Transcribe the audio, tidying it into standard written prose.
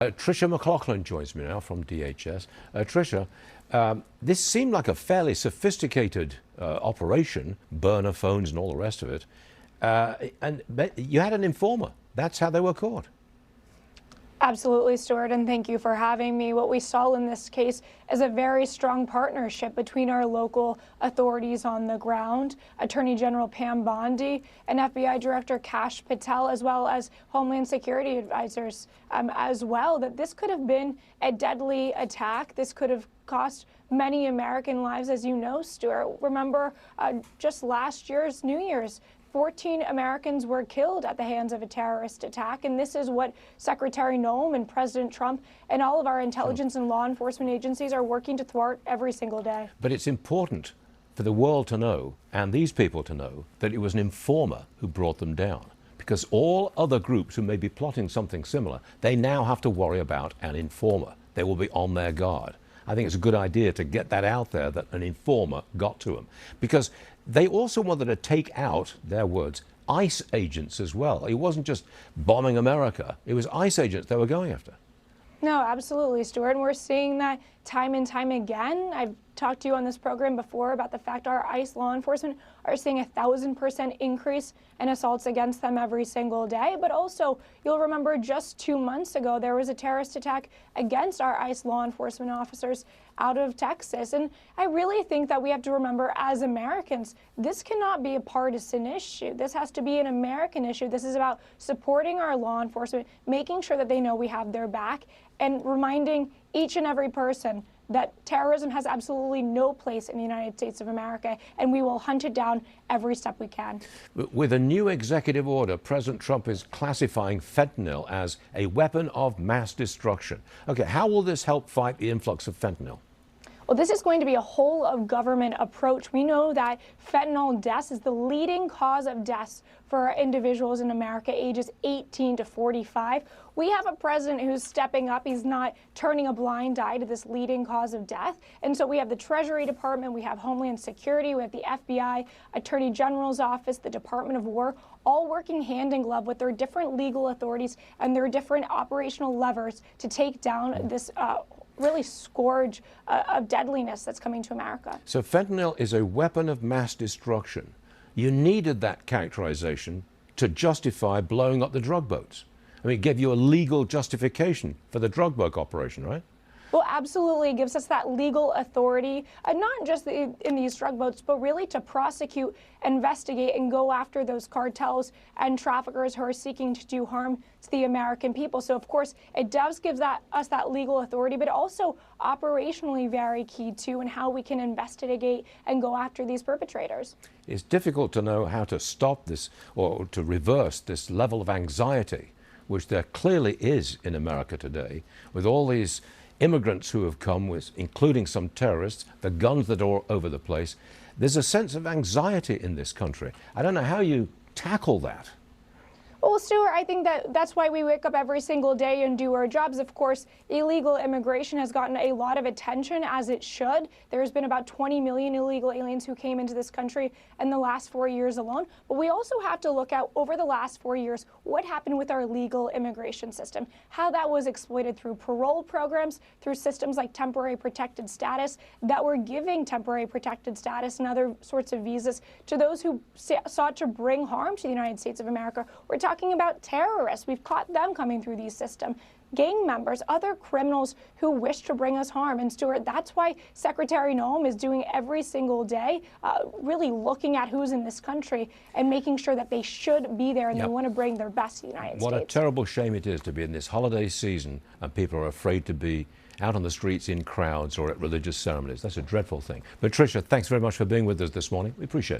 Tricia McLaughlin joins me now from DHS. Tricia, this seemed like a fairly sophisticated operation, burner phones and all the rest of it. And you had an informer. That's how they were caught. Absolutely, Stuart, and thank you for having me. What we saw in this case is a very strong partnership between our local authorities on the ground, Attorney General Pam Bondi and FBI Director Kash Patel, as well as Homeland Security advisors as well, that this could have been a deadly attack. This could have cost many American lives, as you know, Stuart. Remember, just last year's New Year's, 14 Americans were killed at the hands of a terrorist attack, and this is what Secretary Noem and President Trump and all of our intelligence and law enforcement agencies are working to thwart every single day. But it's important for the world to know, and these people to know, that it was an informer who brought them down. Because all other groups who may be plotting something similar, they now have to worry about an informer. They will be on their guard. I think it's a good idea to get that out there, that an informer got to them. Because they also wanted to take out, their words, ICE agents as well. It wasn't just bombing America. It was ICE agents they were going after. No, absolutely, Stuart. And we're seeing that time and time again. I've talked to you on this program before about the fact our ICE law enforcement are seeing 1,000% increase in assaults against them every single day. But also, you'll remember just 2 months ago, there was a terrorist attack against our ICE law enforcement officers out of Texas. And I really think that we have to remember, as Americans, this cannot be a partisan issue. This has to be an American issue. This is about supporting our law enforcement, making sure that they know we have their back, and reminding each and every person that terrorism has absolutely no place in the United States of America, and we will hunt it down every step we can. With a new executive order, President Trump is classifying fentanyl as a weapon of mass destruction. Okay, how will this help fight the influx of fentanyl? Well, this is going to be a whole of government approach. We know that fentanyl deaths is the leading cause of deaths for individuals in America ages 18 to 45. We have a president who's stepping up. He's not turning a blind eye to this leading cause of death. And so we have the Treasury Department, we have Homeland Security, we have the FBI, Attorney General's Office, the Department of War, all working hand in glove with their different legal authorities and their different operational levers to take down this really scourge of deadliness that's coming to America. So fentanyl is a weapon of mass destruction. You needed that characterization to justify blowing up the drug boats. I mean, it gave you a legal justification for the drug boat operation, right? Well, absolutely. It gives us that legal authority, not just in these drug boats, but really to prosecute, investigate, and go after those cartels and traffickers who are seeking to do harm to the American people. So, of course, it does give us that legal authority, but also operationally very key, too, in how we can investigate and go after these perpetrators. It's difficult to know how to stop this or to reverse this level of anxiety, which there clearly is in America today, with all these immigrants who have come, with, including some terrorists, the guns that are all over the place. There's a sense of anxiety in this country. I don't know how you tackle that. Well, Stuart, I think that's why we wake up every single day and do our jobs. Of course, illegal immigration has gotten a lot of attention, as it should. There's been about 20 million illegal aliens who came into this country in the last 4 years alone. But we also have to look at, over the last 4 years, what happened with our legal immigration system, how that was exploited through parole programs, through systems like temporary protected status that were giving temporary protected status and other sorts of visas to those who sought to bring harm to the United States of America. We're talking about terrorists. We've caught them coming through these systems. Gang members, other criminals who wish to bring us harm. And Stuart, that's why Secretary Noem is doing every single day, really looking at who's in this country and making sure that they should be there and they want to bring their best to the United States. What a terrible shame it is to be in this holiday season and people are afraid to be out on the streets in crowds or at religious ceremonies. That's a dreadful thing. But Tricia, thanks very much for being with us this morning. We appreciate it.